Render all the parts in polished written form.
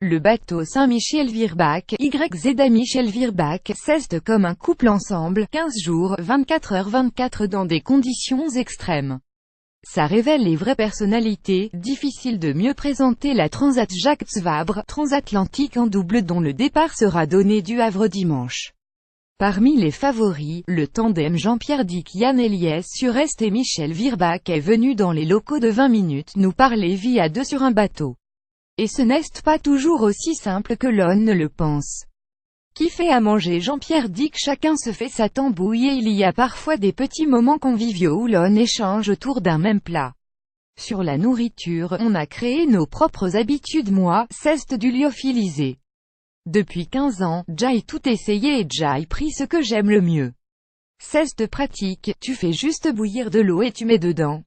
Le bateau Saint-Michel-Virbac, YZ Michel-Virbac, s'est comme un couple ensemble, 15 jours, 24h24 dans des conditions extrêmes. Ça révèle les vraies personnalités, difficile de mieux présenter la Transat Jacques Vabre, transatlantique en double dont le départ sera donné du Havre dimanche. Parmi les favoris, le tandem Jean-Pierre Dick Yann Eliès sur Est et Michel Virbac est venu dans les locaux de 20 minutes nous parler vie à deux sur un bateau. Et ce n'est pas toujours aussi simple que l'on ne le pense. Qui fait à manger Jean-Pierre Dick? Chacun se fait sa tambouille et il y a parfois des petits moments conviviaux où l'on échange autour d'un même plat. Sur la nourriture, on a créé nos propres habitudes. Moi, c'est du lyophilisé. Depuis 15 ans, j'ai tout essayé et j'ai pris ce que j'aime le mieux. C'est pratique, tu fais juste bouillir de l'eau et tu mets dedans.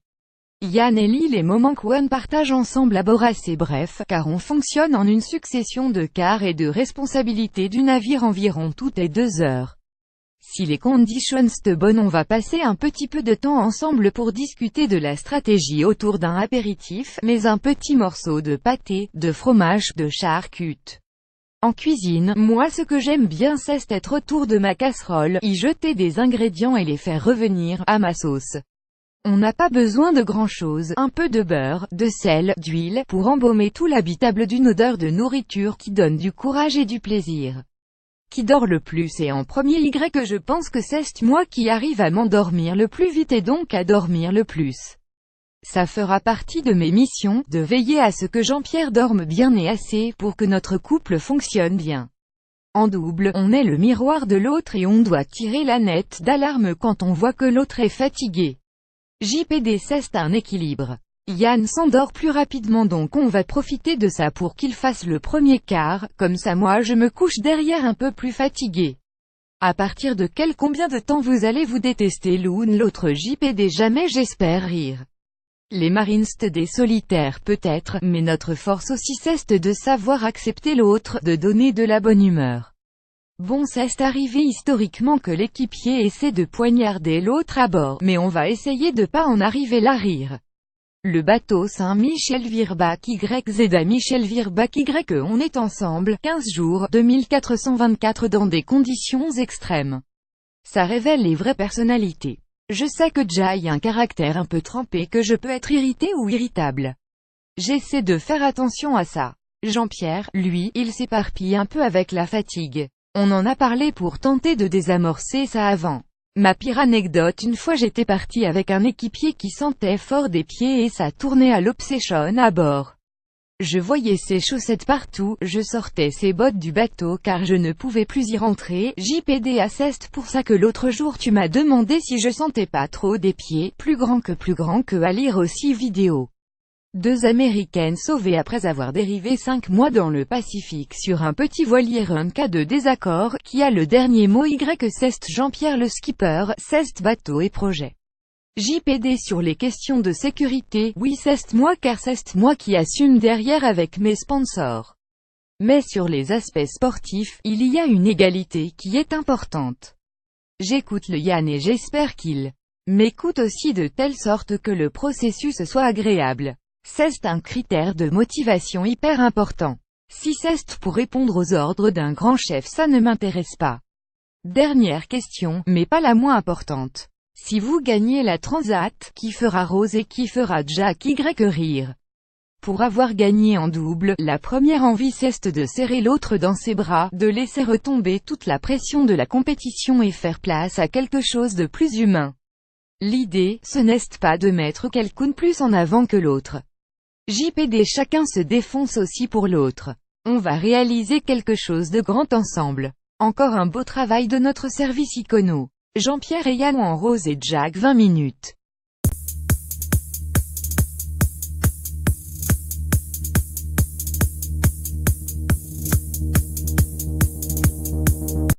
Yann et Lee, les moments qu'on partage ensemble à bord assez bref, car on fonctionne en une succession de quarts et de responsabilités du navire environ toutes les 2 heures. Si les conditions sont bonnes, on va passer un petit peu de temps ensemble pour discuter de la stratégie autour d'un apéritif, mais un petit morceau de pâté, de fromage, de charcute. En cuisine, moi ce que j'aime bien c'est être autour de ma casserole, y jeter des ingrédients et les faire revenir, à ma sauce. On n'a pas besoin de grand-chose, un peu de beurre, de sel, d'huile, pour embaumer tout l'habitable d'une odeur de nourriture qui donne du courage et du plaisir. Qui dort le plus? Et en premier que je pense que c'est moi qui arrive à m'endormir le plus vite et donc à dormir le plus. Ça fera partie de mes missions, de veiller à ce que Jean-Pierre dorme bien et assez, pour que notre couple fonctionne bien. En double, on est le miroir de l'autre et on doit tirer la nette d'alarme quand on voit que l'autre est fatigué. JPD c'est un équilibre. Yann s'endort plus rapidement donc on va profiter de ça pour qu'il fasse le premier quart, comme ça moi je me couche derrière un peu plus fatigué. À partir de combien de temps vous allez vous détester l'une l'autre? JPD jamais j'espère rire. Les Marines des solitaires peut-être, mais notre force aussi c'est de savoir accepter l'autre, de donner de la bonne humeur. Bon c'est arrivé historiquement que l'équipier essaie de poignarder l'autre à bord, mais on va essayer de pas en arriver là rire. Le bateau Saint-Michel-Virbac YZ Michel-Virbac on est ensemble, 15 jours, 2424 dans des conditions extrêmes. Ça révèle les vraies personnalités. Je sais que j'ai un caractère un peu trempé, que je peux être irrité ou irritable. J'essaie de faire attention à ça. Jean-Pierre, lui, il s'éparpille un peu avec la fatigue. On en a parlé pour tenter de désamorcer ça avant. Ma pire anecdote, une fois j'étais parti avec un équipier qui sentait fort des pieds et ça tournait à l'obsession à bord. Je voyais ses chaussettes partout, je sortais ses bottes du bateau car je ne pouvais plus y rentrer. JPD c'est pour ça que l'autre jour tu m'as demandé si je sentais pas trop des pieds, plus grand que à lire aussi vidéo. 2 Américaines sauvées après avoir dérivé 5 mois dans le Pacifique sur un petit voilier en cas de désaccord, qui a le dernier mot c'est Jean-Pierre le skipper, c'est bateau et projet. JPD sur les questions de sécurité, oui c'est moi car c'est moi qui assume derrière avec mes sponsors. Mais sur les aspects sportifs, il y a une égalité qui est importante. J'écoute le Yann et j'espère qu'il m'écoute aussi de telle sorte que le processus soit agréable. C'est un critère de motivation hyper important. Si c'est pour répondre aux ordres d'un grand chef ça ne m'intéresse pas. Dernière question, mais pas la moins importante. Si vous gagnez la Transat, qui fera Rose et qui fera Jack rire? Pour avoir gagné en double, la première envie c'est de serrer l'autre dans ses bras, de laisser retomber toute la pression de la compétition et faire place à quelque chose de plus humain. L'idée, ce n'est pas de mettre quelqu'un plus en avant que l'autre. JPD chacun se défonce aussi pour l'autre. On va réaliser quelque chose de grand ensemble. Encore un beau travail de notre service icono. Jean-Pierre et Yann en Rose et Jack 20 minutes.